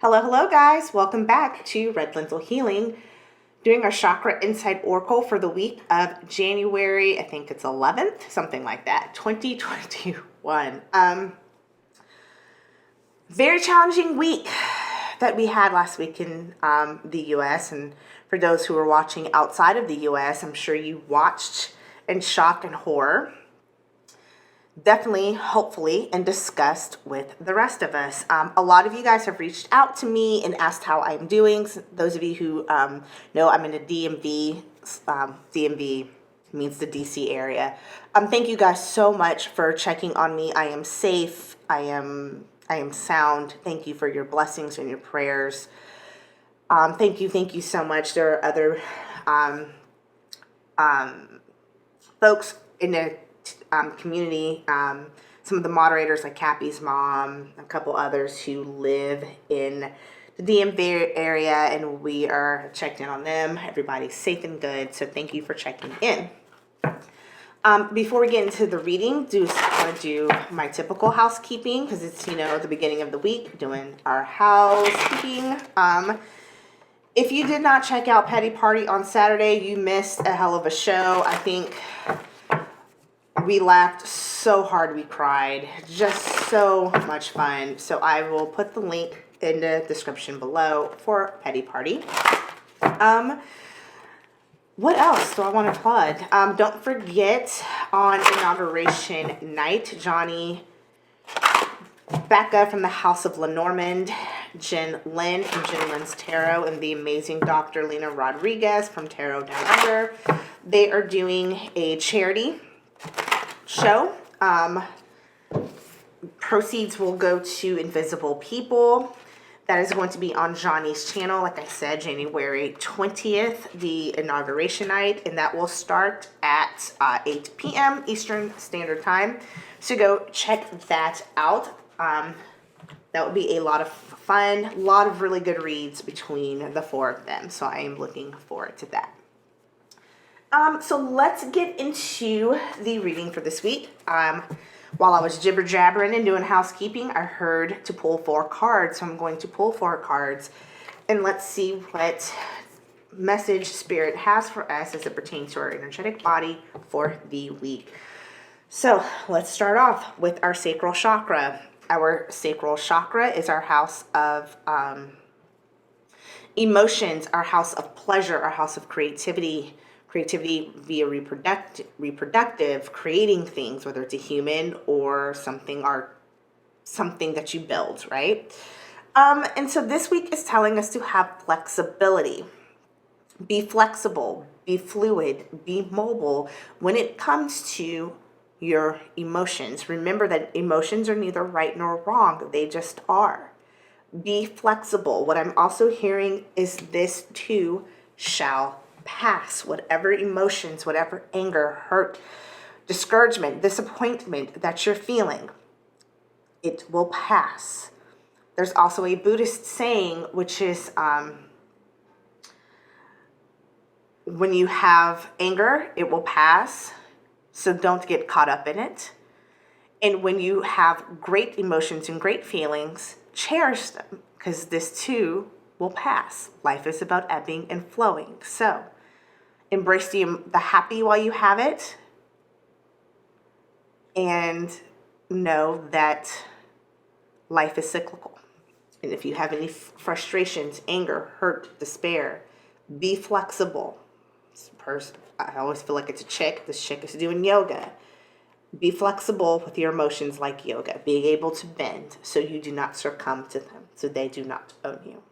Hello, guys. Welcome back to Red Lentil Healing. Doing our Chakra Insight Oracle for the week of January, I think it's 11th, something like that, 2021. Very challenging week that we had last week in the U.S. And for those who are watching outside of the U.S., I'm sure you watched in shock and horror. Definitely, hopefully, and discussed with the rest of us. A lot of you guys have reached out to me and asked how I'm doing. So those of you who know I'm in the DMV, DMV means the DC area. Thank you guys so much for checking on me. I am safe. I am sound. Thank you for your blessings and your prayers. Thank you so much. There are other folks in the community, some of the moderators like Cappy's mom, a couple others who live in the DMV area, and we are checked in on them. Everybody's safe and good, so thank you for checking in. Before we get into the reading, I want to do my typical housekeeping because it's, the beginning of the week, doing our housekeeping. If you did not check out Petty Party on Saturday, you missed a hell of a show. I think we laughed so hard, we cried. Just so much fun. So I will put the link in the description below for Petty Party. What else do I want to plug? Don't forget, on inauguration night, Johnny Becca from the House of Lenormand, Jen Lynn from Jen Lynn's Tarot, and the amazing Dr. Lena Rodriguez from Tarot Down Under. They are doing a charity show. Proceeds will go to Invisible People. That is going to be on Johnny's channel, like I said, January 20th, the inauguration night, and that will start at 8 p.m. Eastern Standard Time. So go check that out. That would be a lot of fun, a lot of really good reads between the four of them. So I am looking forward to that. So let's get into the reading for this week. While I was jibber jabbering and doing housekeeping, I heard to pull 4 cards. So I'm going to pull 4 cards and let's see what message Spirit has for us as it pertains to our energetic body for the week. So let's start off with our sacral chakra. Our sacral chakra is our house of emotions, our house of pleasure, our house of creativity via reproductive, creating things, whether it's a human or something that you build, right? And so this week is telling us to have flexibility. Be flexible, be fluid, be mobile when it comes to your emotions. Remember that emotions are neither right nor wrong. They just are. Be flexible. What I'm also hearing is this too shall pass. Whatever emotions, whatever anger, hurt, discouragement, disappointment that you're feeling, it will pass. There's also a Buddhist saying, which is when you have anger, it will pass. So don't get caught up in it. And when you have great emotions and great feelings, cherish them, because this too will pass. Life is about ebbing and flowing. So embrace the happy while you have it, and know that life is cyclical. And if you have any frustrations, anger, hurt, despair, be flexible. I always feel like it's a chick. This chick is doing yoga. Be flexible with your emotions like yoga. Being able to bend so you do not succumb to them, so they do not own you.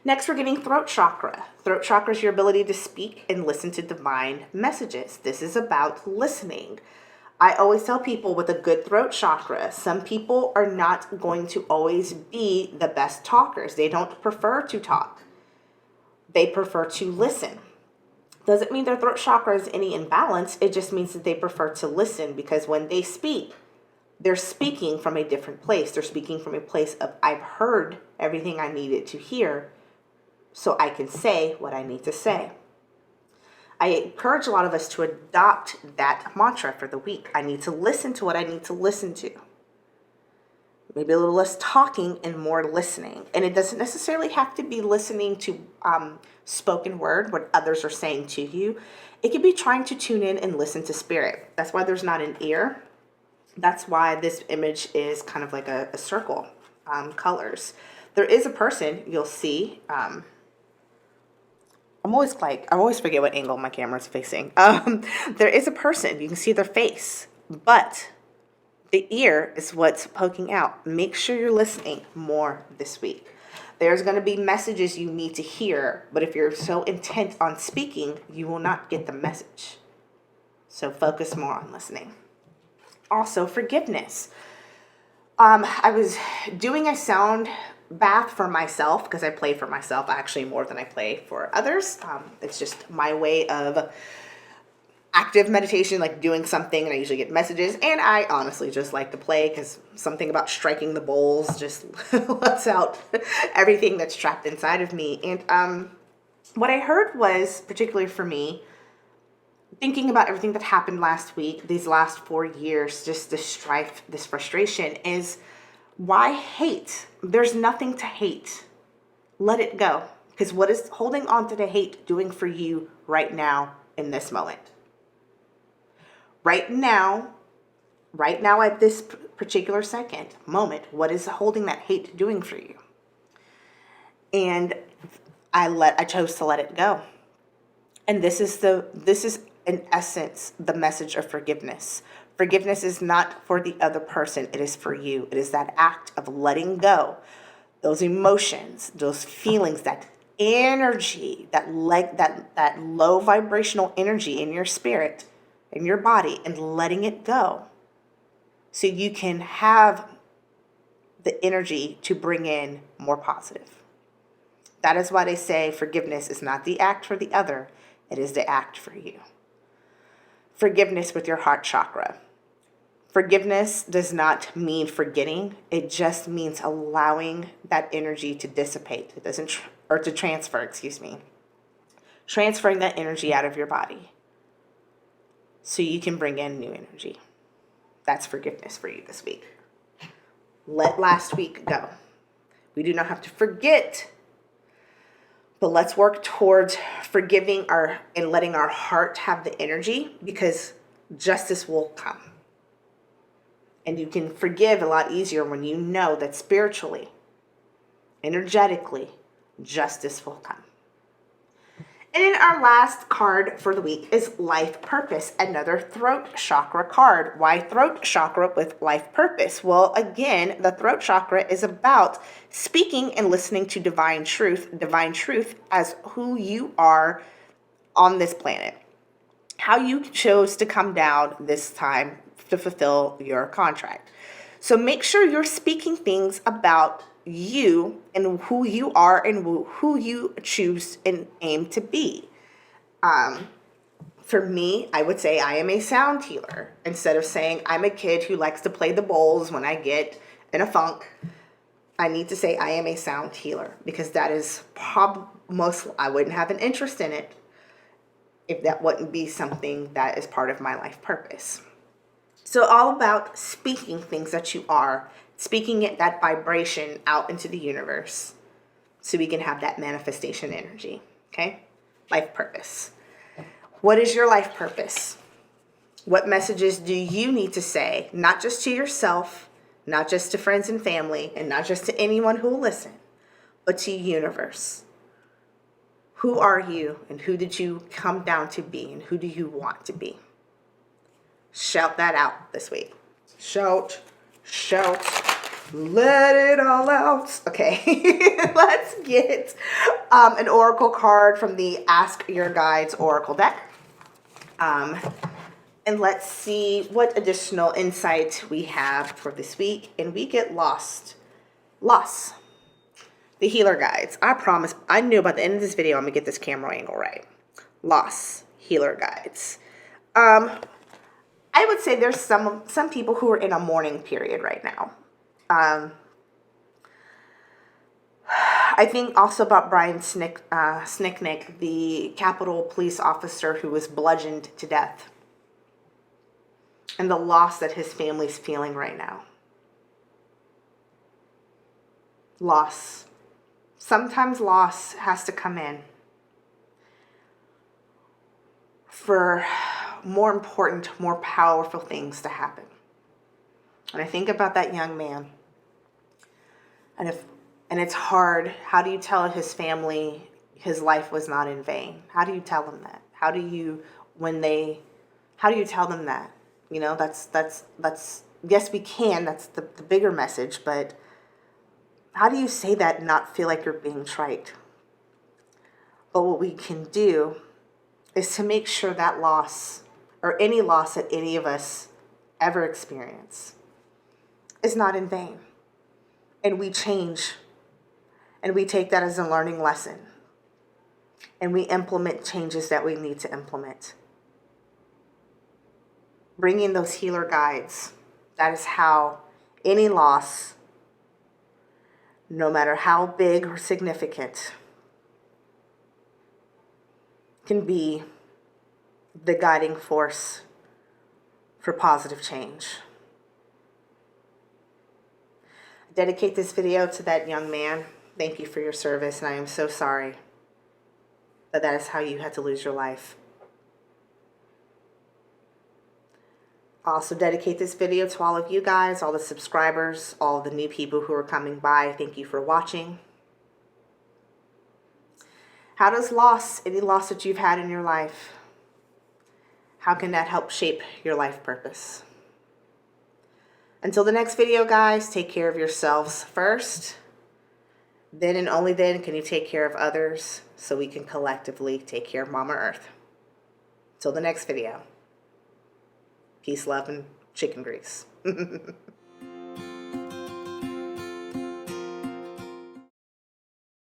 Next, we're getting throat chakra. Throat chakra is your ability to speak and listen to divine messages. This is about listening. I always tell people with a good throat chakra, some people are not going to always be the best talkers. They don't prefer to talk. They prefer to listen. Doesn't mean their throat chakra is any imbalance. It just means that they prefer to listen, because when they speak, they're speaking from a different place. They're speaking from a place of, I've heard everything I needed to hear, so I can say what I need to say. I encourage a lot of us to adopt that mantra for the week. I need to listen to what I need to listen to. Maybe a little less talking and more listening. And it doesn't necessarily have to be listening to spoken word, what others are saying to you. It could be trying to tune in and listen to spirit. That's why there's not an ear. That's why this image is kind of like a circle, colors. There is a person you'll see. I always forget what angle my camera is facing. There is a person, you can see their face, but the ear is what's poking out. Make sure you're listening more this week. There's going to be messages you need to hear, but if you're so intent on speaking, you will not get the message. So focus more on listening. Also, forgiveness. I was doing a sound bath for myself because I play for myself actually more than I play for others. It's just my way of active meditation, like doing something, and I usually get messages, and I honestly just like to play because something about striking the bowls just lets out everything that's trapped inside of me. And what I heard was, particularly for me, thinking about everything that happened last week, these last 4 years, just this strife, this frustration, is why hate? There's nothing to hate. Let it go. Because what is holding on to the hate doing for you right now in this moment? Right now at this particular second, moment, what is holding that hate doing for you? And I chose to let it go. And this is in essence the message of forgiveness. Forgiveness is not for the other person, it is for you. It is that act of letting go, those emotions, those feelings, that energy, that low vibrational energy in your spirit, in your body, and letting it go so you can have the energy to bring in more positive. That is why they say forgiveness is not the act for the other, it is the act for you. Forgiveness with your heart chakra. Forgiveness does not mean forgetting. It just means allowing that energy to dissipate. It doesn't, or to transfer, Transferring that energy out of your body so you can bring in new energy. That's forgiveness for you this week. Let last week go. We do not have to forget, but let's work towards forgiving and letting our heart have the energy, because justice will come. And you can forgive a lot easier when you know that spiritually, energetically, justice will come. And then our last card for the week is Life Purpose, another throat chakra card. Why throat chakra with life purpose? Well, again, the throat chakra is about speaking and listening to divine truth as who you are on this planet. How you chose to come down this time to fulfill your contract. So make sure you're speaking things about you and who you are and who you choose and aim to be. For me, I would say I am a sound healer. Instead of saying I'm a kid who likes to play the bowls when I get in a funk, I need to say I am a sound healer, because that is I wouldn't have an interest in it if that wouldn't be something that is part of my life purpose. So all about speaking things that you are, speaking it, that vibration out into the universe so we can have that manifestation energy, okay? Life purpose. What is your life purpose? What messages do you need to say, not just to yourself, not just to friends and family, and not just to anyone who will listen, but to the universe? Who are you, and who did you come down to be, and who do you want to be? Shout that out this week. Shout, let it all out. Okay, let's get an oracle card from the Ask Your Guides Oracle deck. And let's see what additional insight we have for this week. And we get loss. The healer guides. I promise, I knew by the end of this video I'm going to get this camera angle right. Loss, healer guides. I would say there's some people who are in a mourning period right now. I think also about Brian Snicknick, the Capitol police officer who was bludgeoned to death, and the loss that his family's feeling right now. loss. Sometimes loss has to come in for more important, more powerful things to happen. And I think about that young man, and it's hard. How do you tell his family his life was not in vain? How do you tell them that? How do you tell them that? That's yes, we can. That's the bigger message, but how do you say that and not feel like you're being trite? But what we can do is to make sure that loss, or any loss that any of us ever experience, is not in vain. And we change, and we take that as a learning lesson, and we implement changes that we need to implement. Bringing those healer guides, that is how any loss, no matter how big or significant, can be the guiding force for positive change. I dedicate this video to that young man. Thank you for your service, and I am so sorry that is how you had to lose your life. I also dedicate this video to all of you guys, all the subscribers, all the new people who are coming by. Thank you for watching. How does any loss that you've had in your life, how can that help shape your life purpose? Until the next video, guys, take care of yourselves first. Then and only then can you take care of others, so we can collectively take care of Mama Earth. Till the next video. Peace, love, and chicken grease.